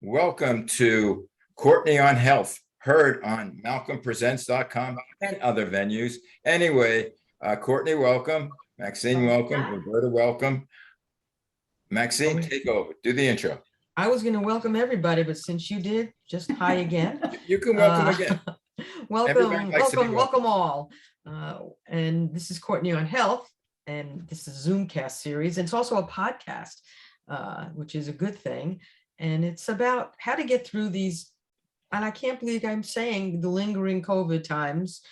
Welcome to Courtney on Health, heard on malcolmpresents.com and other venues. Anyway, Courtney, welcome. Maxine, welcome. Roberta, welcome. Maxine, take over. Do the intro. I was going to welcome everybody, but since you did, just hi again. You can welcome again. welcome all. And this is Courtney on Health, and this is a Zoomcast series. And it's also a podcast, which is a good thing. And it's about how to get through these, and I can't believe I'm saying the lingering COVID times,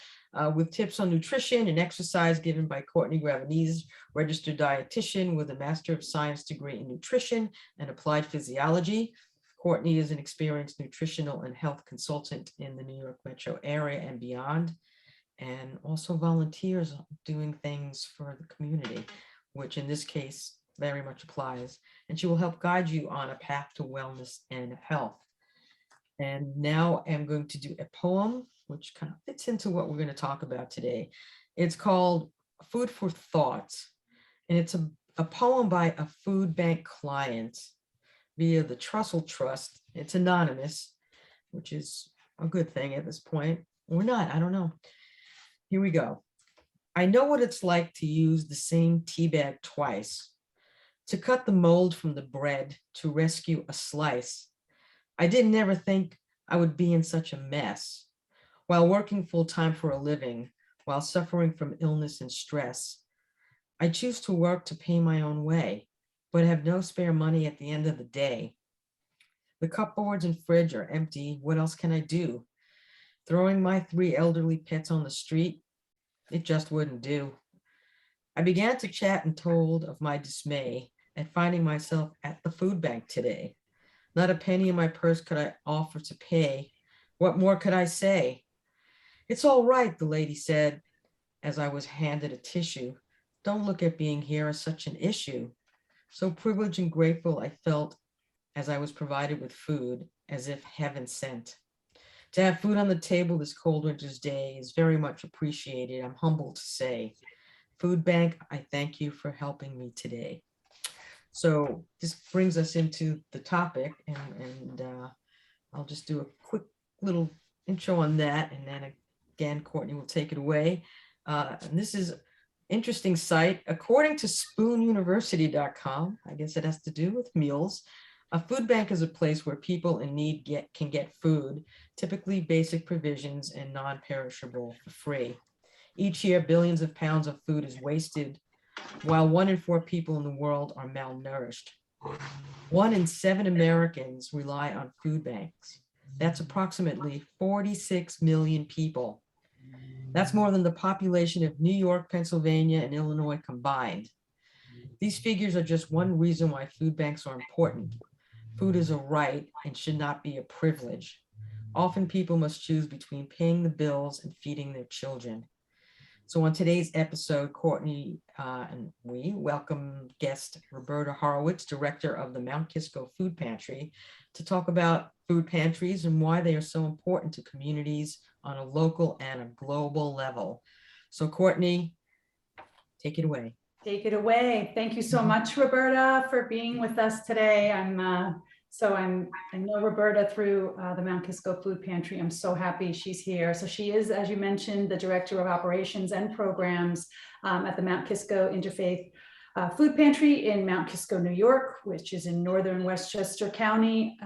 with tips on nutrition and exercise given by Courtney Gravenese, registered dietitian with a Master of Science degree in nutrition and applied physiology. Courtney is an experienced nutritional and health consultant in the New York metro area and beyond, and also volunteers doing things for the community, which in this case very much applies. And she will help guide you on a path to wellness and health. And now I'm going to do a poem, which kind of fits into what we're going to talk about today. It's called Food for Thought. And it's a poem by a food bank client via the Trussell Trust. It's anonymous, which is a good thing at this point. Or not, I don't know. Here we go. I know what it's like to use the same tea bag twice, to cut the mold from the bread, to rescue a slice. I didn't ever think I would be in such a mess while working full-time for a living, while suffering from illness and stress. I choose to work to pay my own way, but have no spare money at the end of the day. The cupboards and fridge are empty. What else can I do? Throwing my 3 elderly pets on the street? It just wouldn't do. I began to chat and told of my dismay at finding myself at the food bank today. Not a penny in my purse could I offer to pay. What more could I say? It's all right, the lady said, as I was handed a tissue. Don't look at being here as such an issue. So privileged and grateful I felt as I was provided with food, as if heaven sent. To have food on the table this cold winter's day is very much appreciated, I'm humbled to say. Food bank, I thank you for helping me today. So this brings us into the topic, and I'll just do a quick little intro on that, and then again, Courtney will take it away. And this is interesting site. According to spoonuniversity.com, I guess it has to do with meals. A food bank is a place where people in need can get food, typically basic provisions and non-perishable, for free. Each year, billions of pounds of food is wasted, while 1 in 4 people in the world are malnourished. 1 in 7 Americans rely on food banks. That's approximately 46 million people. That's more than the population of New York, Pennsylvania, and Illinois combined. These figures are just one reason why food banks are important. Food is a right and should not be a privilege. Often people must choose between paying the bills and feeding their children. So on today's episode, Courtney and we welcome guest Roberta Horowitz, director of the Mount Kisco Food Pantry, to talk about food pantries and why they are so important to communities on a local and a global level. So Courtney, take it away. Take it away. Thank you so much, Roberta, for being with us today. I know Roberta through the Mount Kisco Food Pantry. I'm so happy she's here. So she is, as you mentioned, the Director of Operations and Programs at the Mount Kisco Interfaith Food Pantry in Mount Kisco, New York, which is in northern Westchester County.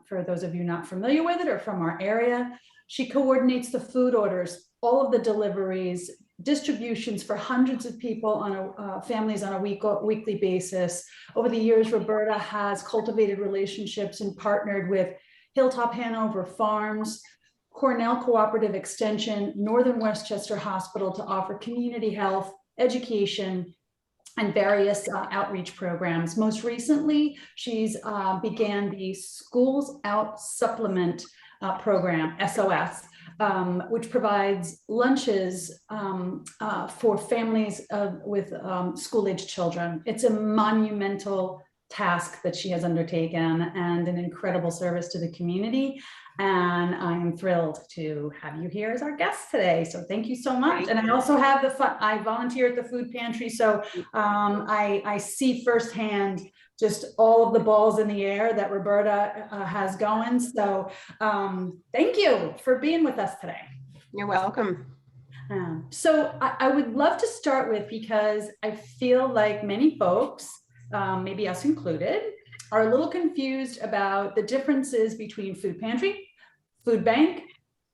For those of you not familiar with it or from our area, she coordinates the food orders, all of the deliveries, distributions for hundreds of people on families on a weekly basis. Over the years, Roberta has cultivated relationships and partnered with Hilltop Hanover Farms, Cornell Cooperative Extension, Northern Westchester Hospital to offer community health, education, and various outreach programs. Most recently, she's began the Schools Out Supplement program, SOS, which provides lunches for families with school-age children. It's a monumental task that she has undertaken and an incredible service to the community. And I'm thrilled to have you here as our guest today. So thank you so much. And I also have I volunteer at the food pantry. So I see firsthand just all of the balls in the air that Roberta has going. So thank you for being with us today. You're welcome. So I would love to start with, because I feel like many folks, maybe us included, are a little confused about the differences between food pantry, food bank,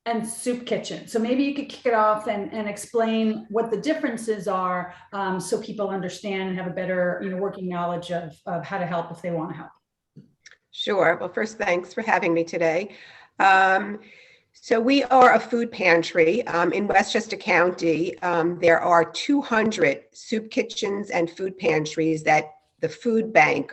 and soup kitchen. So maybe you could kick it off and explain what the differences are, so people understand and have a better, working knowledge of how to help if they want to help. Sure. Well, first, thanks for having me today. So we are a food pantry in Westchester County. There are 200 soup kitchens and food pantries that the food bank,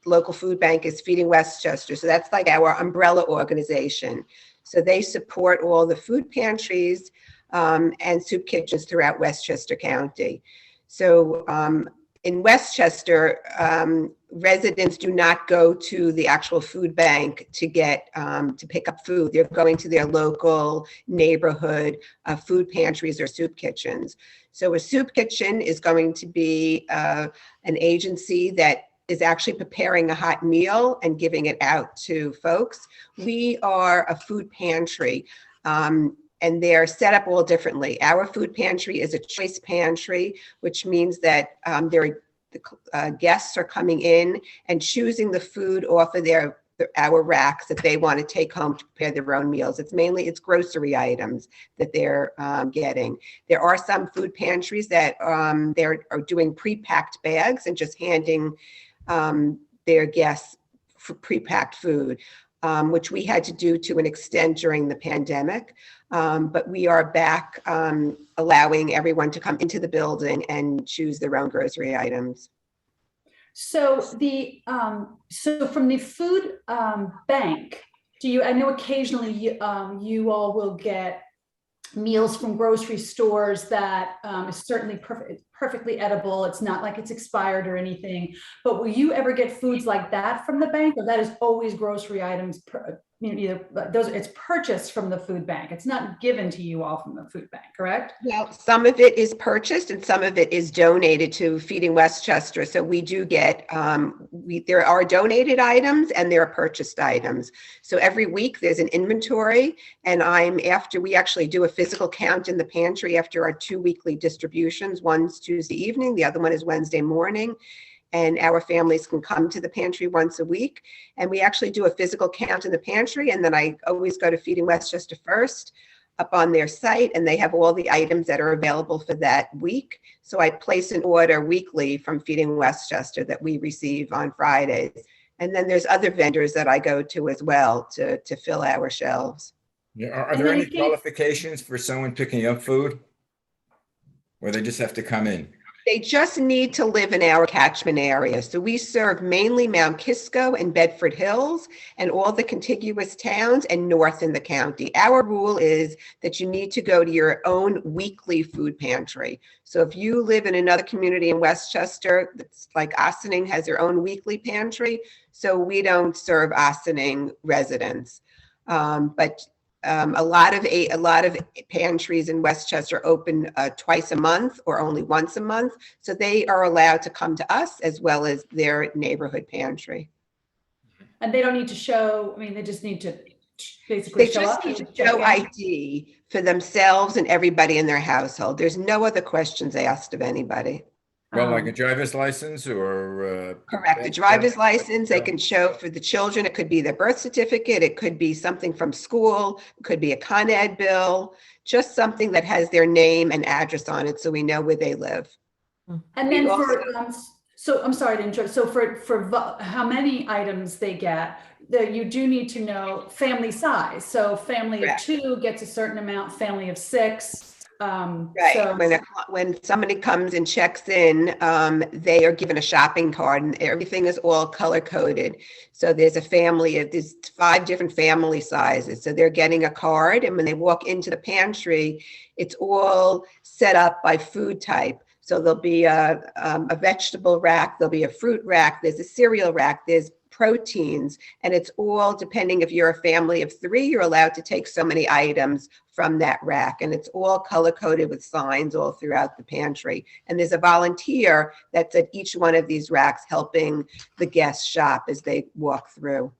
local food bank, is Feeding Westchester. So that's like our umbrella organization. So they support all the food pantries and soup kitchens throughout Westchester County. So in Westchester, residents do not go to the actual food bank to get to pick up food. They're going to their local neighborhood food pantries or soup kitchens. So a soup kitchen is going to be an agency that is actually preparing a hot meal and giving it out to folks. We are a food pantry, and they're set up all differently. Our food pantry is a choice pantry, which means that guests are coming in and choosing the food off of our racks that they want to take home to prepare their own meals. It's grocery items that they're getting. There are some food pantries that are doing pre-packed bags and just handing their guests for pre-packed food, which we had to do to an extent during the pandemic. But we are back allowing everyone to come into the building and choose their own grocery items. So so from the food bank, I know occasionally you all will get meals from grocery stores that is certainly perfectly edible. It's not like it's expired or anything, but will you ever get foods like that from the bank, or that is always grocery items? It's purchased from the food bank. It's not given to you all from the food bank, correct? Well, some of it is purchased and some of it is donated to Feeding Westchester. So we do get, there are donated items and there are purchased items. So every week there's an inventory, and we actually do a physical count in the pantry after our 2 weekly distributions. One's Tuesday evening, the other one is Wednesday morning. And our families can come to the pantry once a week. And we actually do a physical count in the pantry. And then I always go to Feeding Westchester first up on their site, and they have all the items that are available for that week. So I place an order weekly from Feeding Westchester that we receive on Fridays. And then there's other vendors that I go to as well to fill our shelves. Yeah. Are there any qualifications for someone picking up food? Or they just have to come in? They just need to live in our catchment area. So we serve mainly Mount Kisco and Bedford Hills and all the contiguous towns and north in the county. Our rule is that you need to go to your own weekly food pantry. So if you live in another community in Westchester, that's like Ossining has their own weekly pantry. So we don't serve Ossining residents. But a lot of pantries in Westchester open twice a month or only once a month. So they are allowed to come to us as well as their neighborhood pantry. And they don't need to show, they just need to basically show up. They just need to show ID for themselves and everybody in their household. There's no other questions asked of anybody. Well, like a driver's license or? Correct. A driver's license, they can show for the children. It could be their birth certificate. It could be something from school. It could be a Con Ed bill, just something that has their name and address on it so we know where they live. And then so I'm sorry to interrupt. So for how many items they get, you do need to know family size. So family of 2 gets a certain amount, family of 6. Right. So when somebody comes and checks in, they are given a shopping card, and everything is all color coded. So there's 5 different family sizes. So they're getting a card, and when they walk into the pantry, it's all set up by food type. So there'll be a vegetable rack, there'll be a fruit rack, there's a cereal rack, there's proteins, and it's all depending if you're a family of 3, you're allowed to take so many items from that rack, and it's all color coded with signs all throughout the pantry. And there's a volunteer that's at each one of these racks helping the guests shop as they walk through.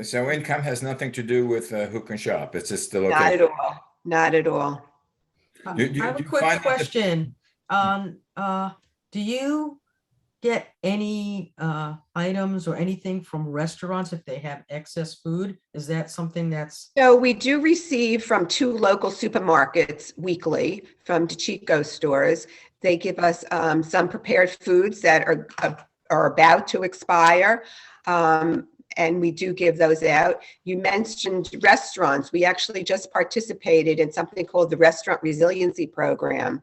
So income has nothing to do with who can shop. It's just the Not location. at all. Not at all. I Do have a you quick find that the- question. Do you get any items or anything from restaurants if they have excess food? Is that something that's, So we do receive from 2 local supermarkets weekly from DeChico stores. They give us some prepared foods that are about to expire. And we do give those out. You mentioned restaurants. We actually just participated in something called the Restaurant Resiliency Program.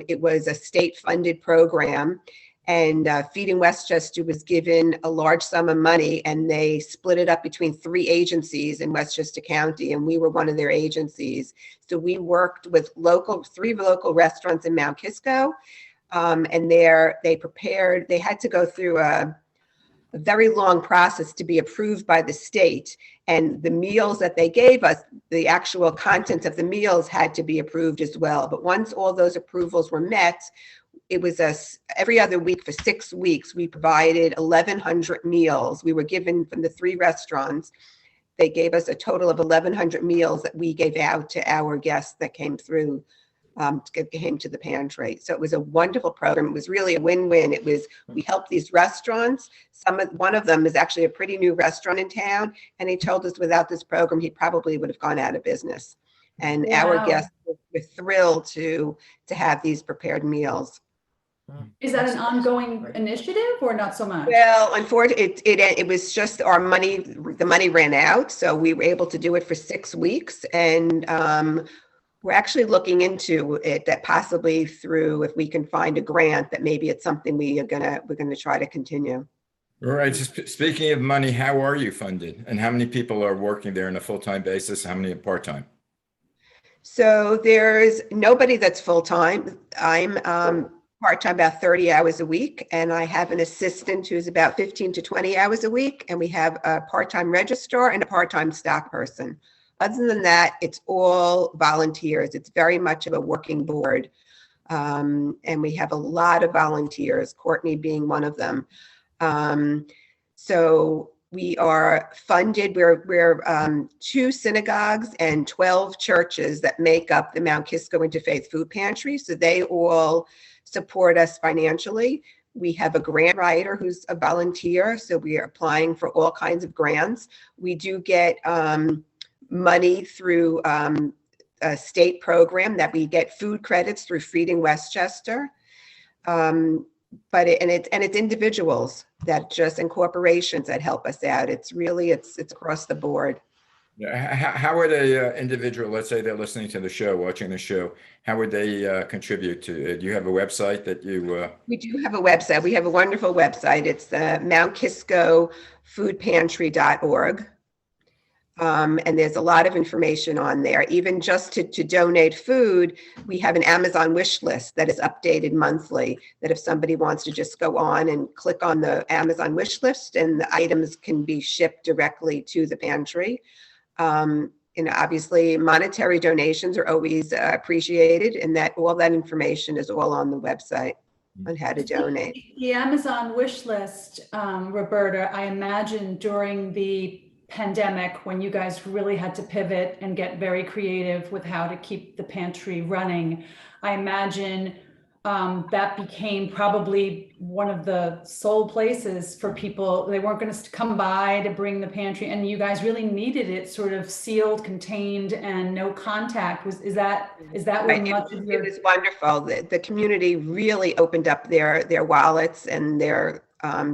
It was a state-funded program, and Feeding Westchester was given a large sum of money, and they split it up between 3 agencies in Westchester County, and we were one of their agencies. So we worked with 3 local restaurants in Mount Kisco, and they had to go through a very long process to be approved by the state. And the meals that they gave us, the actual content of the meals had to be approved as well. But once all those approvals were met, it was every other week for 6 weeks, we provided 1,100 meals. We were given from the 3 restaurants. They gave us a total of 1,100 meals that we gave out to our guests that came through came to the pantry. So it was a wonderful program. It was really a win-win. We helped these restaurants. One of them is actually a pretty new restaurant in town, and he told us without this program, he probably would have gone out of business. And our Wow. guests were thrilled to have these prepared meals. Is that an ongoing initiative or not so much? Well, unfortunately, it was just the money ran out, so we were able to do it for 6 weeks, and we're actually looking into it, that possibly through, if we can find a grant, that maybe it's something we're gonna try to continue. All right. Speaking of money, how are you funded? And how many people are working there on a full-time basis? How many are part-time? So there's nobody that's full-time. I'm part-time about 30 hours a week, and I have an assistant who's about 15 to 20 hours a week, and we have a part-time registrar and a part-time stock person. Other than that, it's all volunteers. It's very much of a working board. And we have a lot of volunteers, Courtney being one of them. So we are funded. We're 2 synagogues and 12 churches that make up the Mount Kisco Interfaith Food Pantry. So they all support us financially. We have a grant writer who's a volunteer. So we are applying for all kinds of grants. We do get money through a state program that we get food credits through Feeding Westchester. But it's individuals and corporations that help us out. It's across the board. Yeah. How would a individual, let's say they're listening to the show, watching the show, how would they contribute to it? Do you have a website that you? We do have a website. We have a wonderful website. It's the mountkiscofoodpantry.org. And there's a lot of information on there. Even just to donate food, we have an Amazon wish list that is updated monthly, that if somebody wants to just go on and click on the Amazon wish list, and the items can be shipped directly to the pantry. Obviously monetary donations are always appreciated, and that all that information is all on the website on how to donate. The Amazon wish list, Roberta, I imagine during the pandemic, when you guys really had to pivot and get very creative with how to keep the pantry running, I imagine that became probably one of the sole places for people. They weren't going to come by to bring the pantry, and you guys really needed it sort of sealed, contained, and no contact. Is that what much of your? It was wonderful. The community really opened up their wallets and their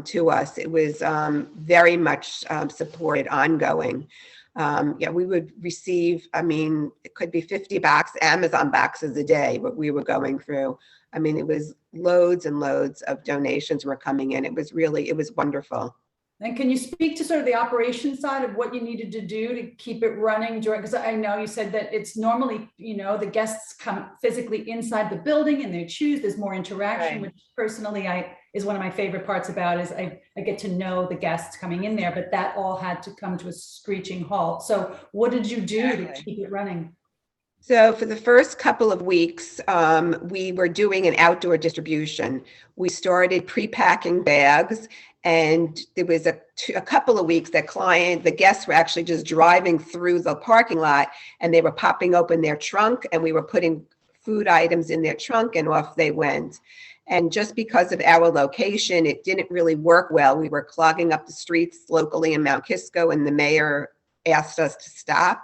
to us. It was very much supported ongoing. We would receive, it could be 50 Amazon boxes a day, what we were going through. It was loads and loads of donations were coming in. It was wonderful. And can you speak to sort of the operation side of what you needed to do to keep it running during, because I know you said that it's normally, the guests come physically inside the building and they choose, there's more interaction, Right. which personally is one of my favorite parts about is I get to know the guests coming in there, but that all had to come to a screeching halt. So what did you do to Exactly. keep it running? So for the first couple of weeks, we were doing an outdoor distribution. We started pre-packing bags, and there was a couple of weeks that the guests were actually just driving through the parking lot, and they were popping open their trunk, and we were putting food items in their trunk, and off they went. And just because of our location, it didn't really work well. We were clogging up the streets locally in Mount Kisco, and the mayor asked us to stop.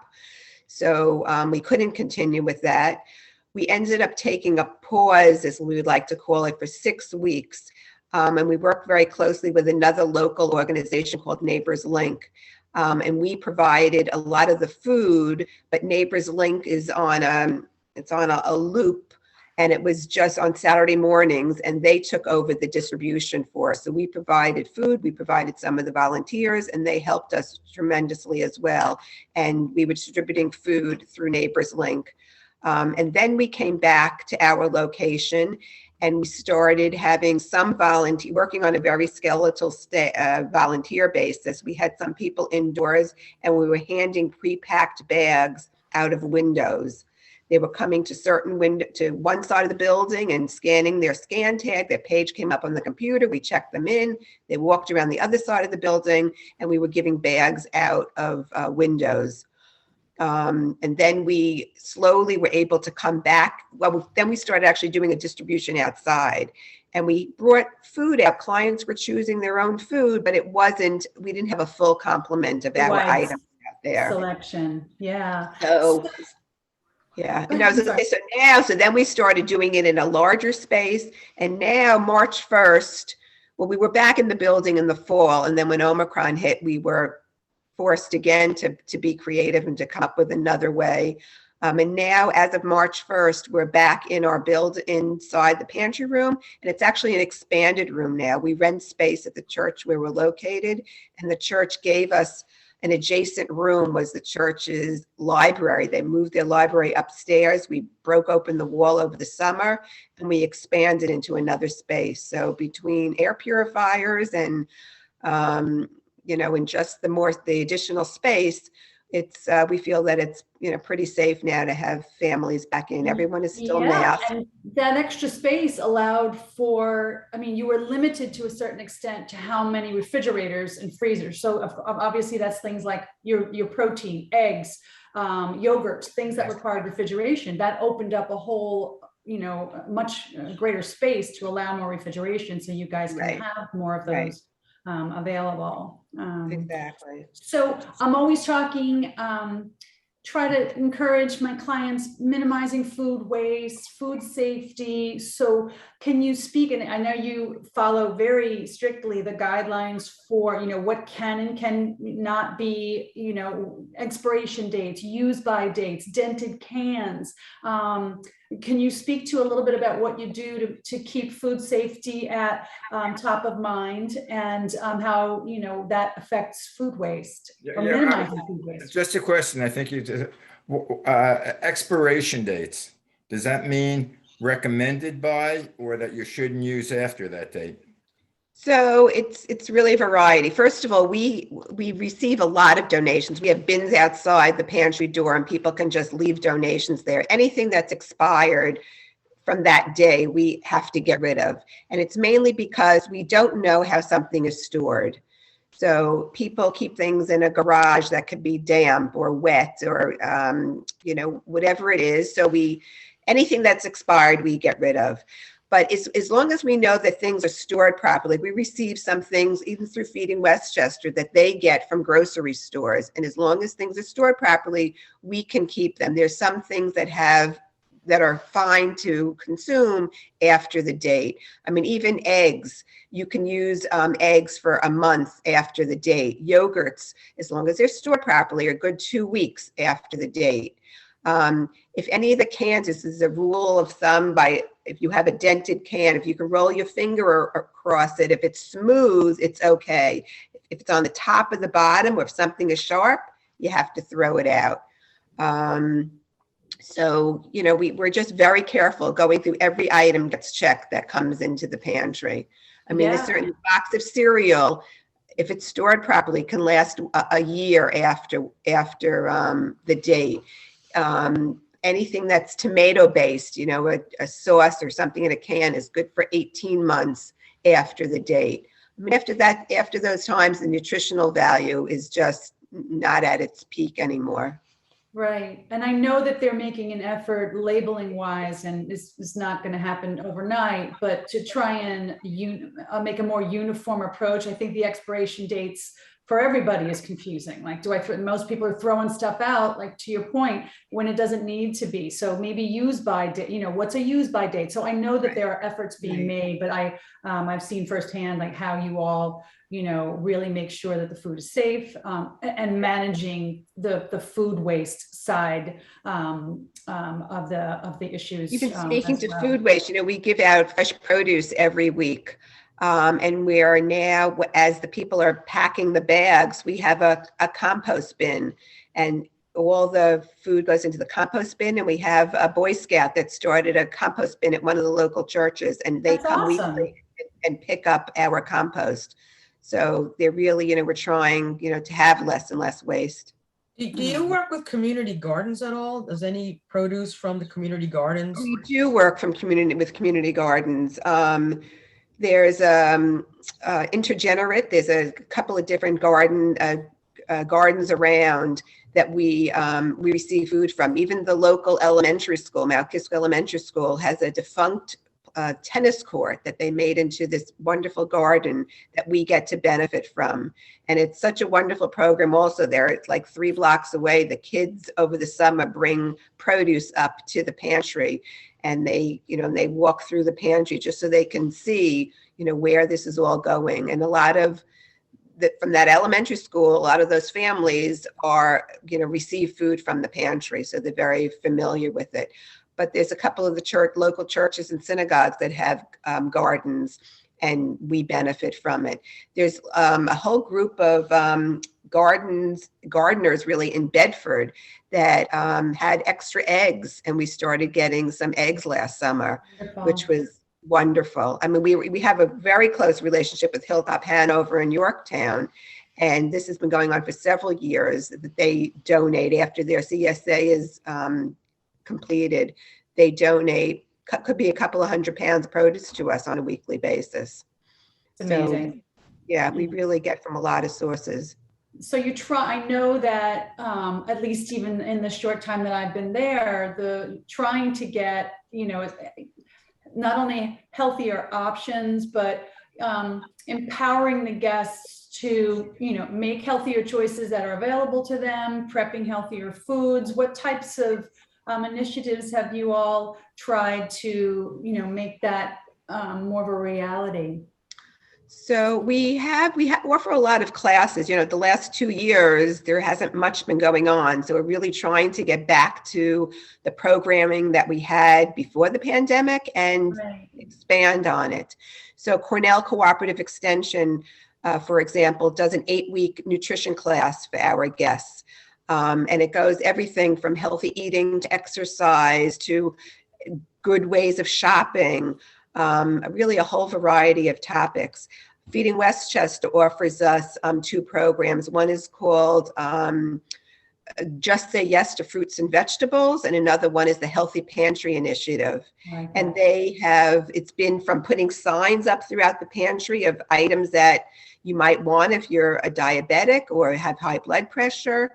So we couldn't continue with that. We ended up taking a pause, as we would like to call it, for 6 weeks. And we worked very closely with another local organization called Neighbors Link. And we provided a lot of the food, but Neighbors Link is on a loop, and it was just on Saturday mornings, and they took over the distribution for us. So we provided food, we provided some of the volunteers, and they helped us tremendously as well. And we were distributing food through Neighbors Link. And then we came back to our location, and we started having some working on a very skeletal volunteer basis. We had some people indoors, and we were handing pre-packed bags out of windows. They were coming to one side of the building and scanning their scan tag. Their page came up on the computer. We checked them in. They walked around the other side of the building, and we were giving bags out of windows. And then we slowly were able to come back. Well, then we started actually doing a distribution outside, and we brought food out. Clients were choosing their own food, but we didn't have a full complement of our items out there. Selection, yeah. So yeah, and I was going to say, so then we started doing it in a larger space, and now March 1st, well, we were back in the building in the fall, and then when Omicron hit, we were forced again to be creative and to come up with another way. And now, as of March 1st, we're back in our inside the pantry room, and it's actually an expanded room now. We rent space at the church where we're located, and the church gave us an adjacent room was the church's library. They moved their library upstairs. We broke open the wall over the summer, and we expanded into another space. So between air purifiers and, and just the additional space, we feel that it's, pretty safe now to have families back in. Everyone is still masked. And that extra space allowed for, you were limited to a certain extent to how many refrigerators and freezers. So obviously that's things like your protein, eggs, yogurt, things that required refrigeration. That opened up a whole, much greater space to allow more refrigeration, so you guys can have more of those available. Exactly. So I'm always talking, try to encourage my clients minimizing food waste, food safety. So can you speak, and I know you follow very strictly the guidelines for, what can and can not be, expiration dates, use by dates, dented cans. Can you speak to a little bit about what you do to keep food safety at top of mind, and how that affects food waste or minimizing food waste? Just a question. I think expiration dates. Does that mean recommended by, or that you shouldn't use after that date? So it's really a variety. First of all, we receive a lot of donations. We have bins outside the pantry door, and people can just leave donations there. Anything that's expired from that day, we have to get rid of. And it's mainly because we don't know how something is stored. So people keep things in a garage that could be damp or wet or, whatever it is. So anything that's expired, we get rid of. But as long as we know that things are stored properly, we receive some things even through Feeding Westchester that they get from grocery stores. And as long as things are stored properly, we can keep them. There's some things that are fine to consume after the date. Even eggs, you can use eggs for a month after the date. Yogurts, as long as they're stored properly, are good 2 weeks after the date. If any of the cans, this is a rule of thumb, if you have a dented can, if you can roll your finger across it, if it's smooth, it's okay. if it's on the top of the bottom or if something is sharp, you have to throw it out. So, you know, we're just very careful going through every item gets checked that comes into the pantry. I mean, a Yeah. certain box of cereal, if it's stored properly, can last a year after the date. Anything that's tomato based, you know, a sauce or something in a can is good for 18 months after the date. I mean, after that, after those times, the nutritional value is just not at its peak anymore. Right. And I know that they're making an effort labeling wise, and this is not going to happen overnight, but to try and make a more uniform approach. I think the expiration dates for everybody is confusing. Like, most people are throwing stuff out, like to your point, when it doesn't need to be. So maybe use by date, you know, what's a use by date? So I know that there are efforts being made, but I've seen firsthand, like how you all, you know, really make sure that the food is safe, and managing the food waste side of the issues. Even speaking as to well. food waste, you know, we give out fresh produce every week. And we are now, as the people are packing the bags, we have a compost bin, and all the food goes into the compost bin. And we have a Boy Scout that started a compost bin at one of the local churches, and they That's come awesome. weekly and pick up our compost. So they're really, you know, we're trying, you know, to have less and less waste. Do you work with community gardens at all? Does any produce from the community gardens? We do work with community gardens. There's Intergenerate. There's a couple of different gardens around that we receive food from. Even the local elementary school, Mount Kisco Elementary School, has a defunct tennis court that they made into this wonderful garden that we get to benefit from. And it's such a wonderful program also there. It's like 3 blocks away. The kids over the summer bring produce up to the pantry, and they, you know, they walk through the pantry just so they can see, you know, where this is all going. And a lot of from that elementary school, a lot of those families are, you know, receive food from the pantry. So they're very familiar with it. But there's a couple of the local churches and synagogues that have gardens, and we benefit from it. There's a whole group of gardeners really in Bedford that had extra eggs, and we started getting some eggs last summer, which was wonderful. I mean, we have a very close relationship with Hilltop Hanover in Yorktown, and this has been going on for several years. That they donate after their CSA is completed. They donate, could be a couple of 100 pounds of produce to us on a weekly basis. It's amazing. So, yeah, we really get from a lot of sources. So I know that at least even in the short time that I've been there, trying to get, you know, not only healthier options, but empowering the guests to, you know, make healthier choices that are available to them, prepping healthier foods. What types of initiatives have you all tried to, you know, make that more of a reality? So we offer a lot of classes. You know, the last 2 years, there hasn't much been going on. So we're really trying to get back to the programming that we had before the pandemic and expand on it. So Cornell Cooperative Extension, for example, does an 8-week nutrition class for our guests. And it goes everything from healthy eating to exercise to good ways of shopping, really a whole variety of topics. Feeding Westchester offers us 2 programs. One is called Just Say Yes to Fruits and Vegetables, and another one is the Healthy Pantry Initiative. And it's been from putting signs up throughout the pantry of items that you might want if you're a diabetic or have high blood pressure,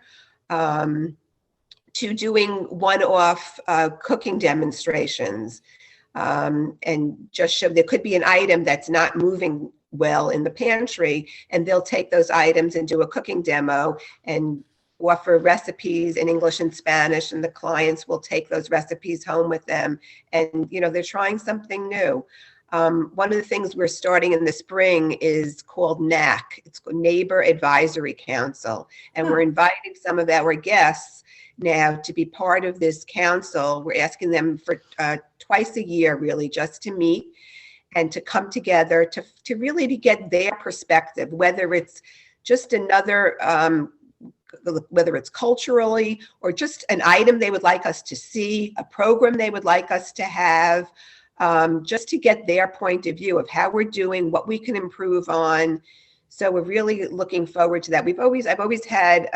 to doing one-off cooking demonstrations, and just show there could be an item that's not moving well in the pantry, and they'll take those items and do a cooking demo and offer recipes in English and Spanish, and the clients will take those recipes home with them. And, you know, they're trying something new. One of the things we're starting in the spring is called NAC. It's called Neighbor Advisory Council. And we're inviting some of our guests now to be part of this council. We're asking them for twice a year, really, just to meet and to come together to really to get their perspective, whether it's just another, whether it's culturally or just an item they would like us to see, a program they would like us to have, just to get their point of view of how we're doing, what we can improve on. So we're really looking forward to that. I've always had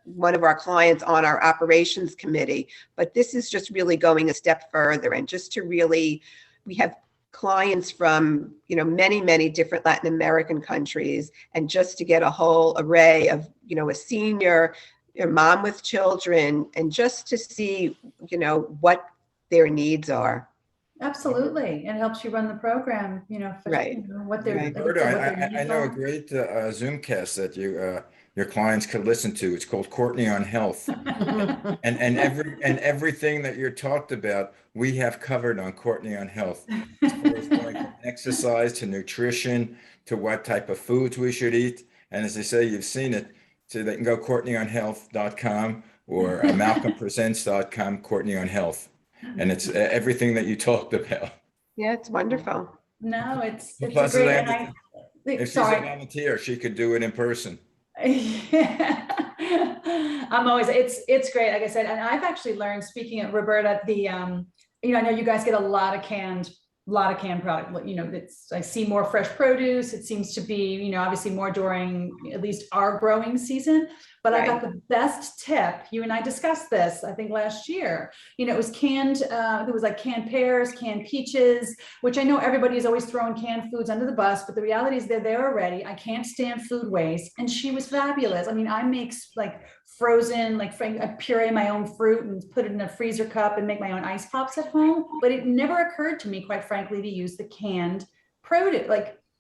one of our clients on our operations committee, but this is just really going a step further, and just to really, we have clients from, many, many different Latin American countries, and just to get a whole array of, a senior, a mom with children, and just to see, what their needs are. Absolutely. It helps you run the program, for, Right. What they're. Right. like I said, what their Roberta, I needs know a are. great Zoomcast that your clients could listen to. It's called Courtney on Health. And everything that you're talked about, we have covered on Courtney on Health. As far as going from exercise to nutrition to what type of foods we should eat. And as I say, you've seen it. So they can go courtneyonhealth.com or malcolmpresents.com, Courtney on Health. And it's everything that you talked about. Yeah, it's wonderful. No, it's a Plus, great, if she's a sorry. volunteer, she could do it in person. I'm always, it's great, like I said, and I've actually learned, speaking of Roberta, I know you guys get a lot of canned product. I see more fresh produce. It seems to be, obviously more during at least our growing season. But I got the best tip. You and I discussed this, I think last year. It was canned, it was like canned pears, canned peaches, which I know everybody is always throwing canned foods under the bus, but the reality is they're there already. I can't stand food waste. And she was fabulous. I mean, I make like frozen, I puree my own fruit and put it in a freezer cup and make my own ice pops at home. But it never occurred to me, quite frankly, to use the canned produce.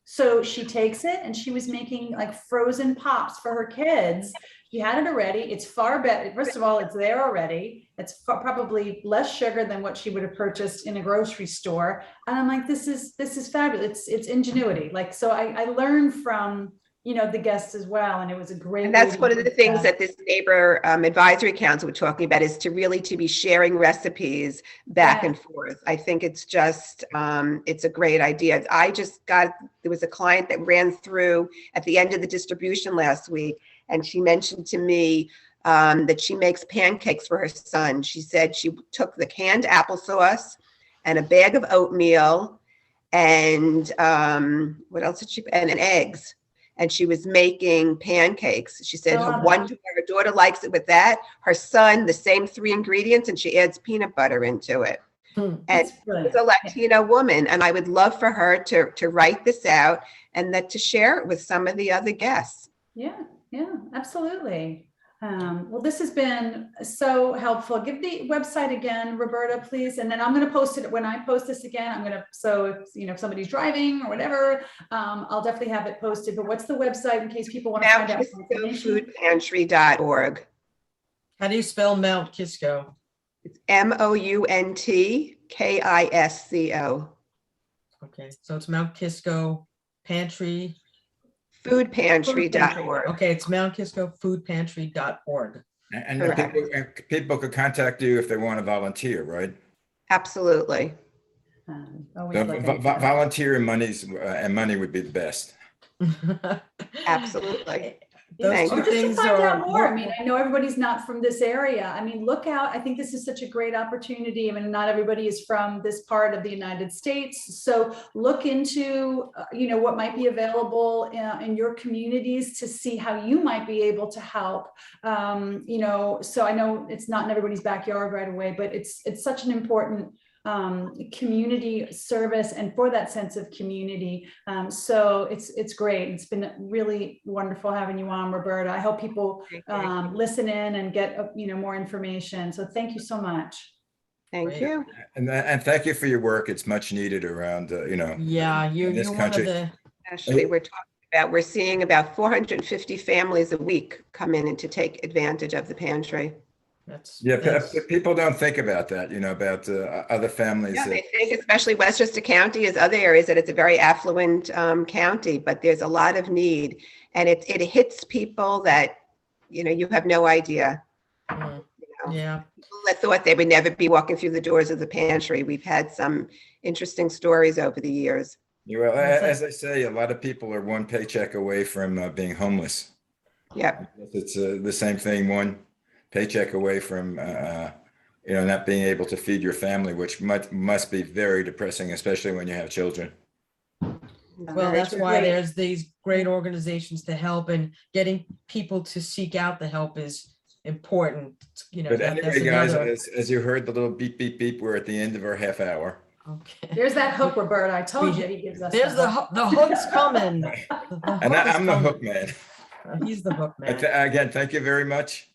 So she takes it, and she was making like frozen pops for her kids. She had it already. It's far better. First of all, it's there already. It's probably less sugar than what she would have purchased in a grocery store. And I'm like, this is fabulous. It's ingenuity. So I learned from, the guests as well. And it was a great. And that's one of the things that this neighbor advisory council we're talking about, is to be sharing recipes back and forth. I think it's just, it's a great idea. There was a client that ran through at the end of the distribution last week, and she mentioned to me that she makes pancakes for her son. She said she took the canned applesauce and a bag of oatmeal and what else did she, and eggs. And she was making pancakes. She said her daughter likes it with that. Her son, the same 3 ingredients, and she adds peanut butter into it. And it's a Latino woman, and I would love for her to write this out and to share it with some of the other guests. Yeah, absolutely. Well, this has been so helpful. Give the website again, Roberta, please. And then I'm going to post it when I post this again. So if somebody's driving or whatever, I'll definitely have it posted. But what's the website in case people want to find out more information? Foodpantry.org. How do you spell Mount Kisco? It's MOUNTKISCO. Okay, so it's Mount Kisco Pantry. Foodpantry.org. Okay, it's Mount Kisco Foodpantry.org. And people could contact you if they want to volunteer, right? Absolutely. Volunteer and money would be the best. Absolutely. Those two Just to things find are out more. I mean, I know everybody's not from this area. I mean, look out. I think this is such a great opportunity. I mean, not everybody is from this part of the United States. So look into, what might be available in your communities to see how you might be able to help. So I know it's not in everybody's backyard right away, but it's such an important community service, and for that sense of community. So it's great. It's been really wonderful having you on, Roberta. I hope people listen in and get more information. So thank you so much. Thank you. And thank you for your work. It's much needed around, Yeah, you're this one country. of the. Actually, we're seeing about 450 families a week come in and to take advantage of the pantry. That's people don't think about that, about other families. Yeah, they think, especially Westchester County, as other areas, that it's a very affluent county, but there's a lot of need, and it hits people that you have no idea. Yeah. People that thought they would never be walking through the doors of the pantry. We've had some interesting stories over the years. Well, It's like- as I say, a lot of people are one paycheck away from being homeless. Yep. It's the same thing, one paycheck away from, not being able to feed your family, which must be very depressing, especially when you have children. Well, Very that's true. why Great. there's these great organizations to help, and getting people to seek out the help is important. But that's anyway, guys, another. as you heard the little beep, beep, beep, we're at the end of our half hour. Okay. There's that hook, Roberta. I told We- you he gives us. There's the hook's coming. The And hook is I'm the coming. hook man. He's the hook man. Again, thank you very much.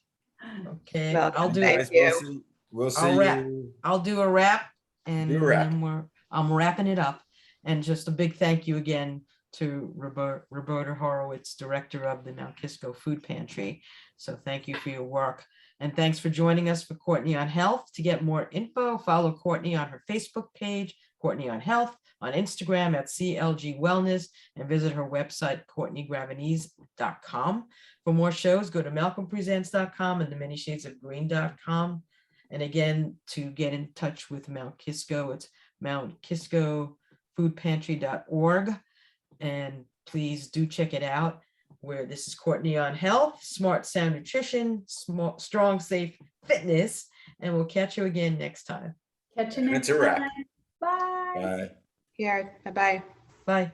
Okay, Well, I'll do thank it. Guys, you. we'll see I'll wrap. you. I'll do a wrap, and Do a wrap. then I'm wrapping it up. And just a big thank you again to Roberta Horowitz, director of the Mount Kisco Food Pantry. So thank you for your work. And thanks for joining us for Courtney on Health. To get more info, follow Courtney on her Facebook page, Courtney on Health, on Instagram at CLG Wellness, and visit her website, CourtneyGravenese.com. For more shows, go to MalcolmPresents.com and theManyShadesOfGreen.com. And again, to get in touch with Mount Kisco, it's MountKiscoFoodPantry.org. And please do check it out. Where this is Courtney on Health, Smart Sound Nutrition, Strong Safe Fitness, and we'll catch you again next time. Catch you next It's a wrap. time. Bye. Bye. Here, bye-bye. Bye.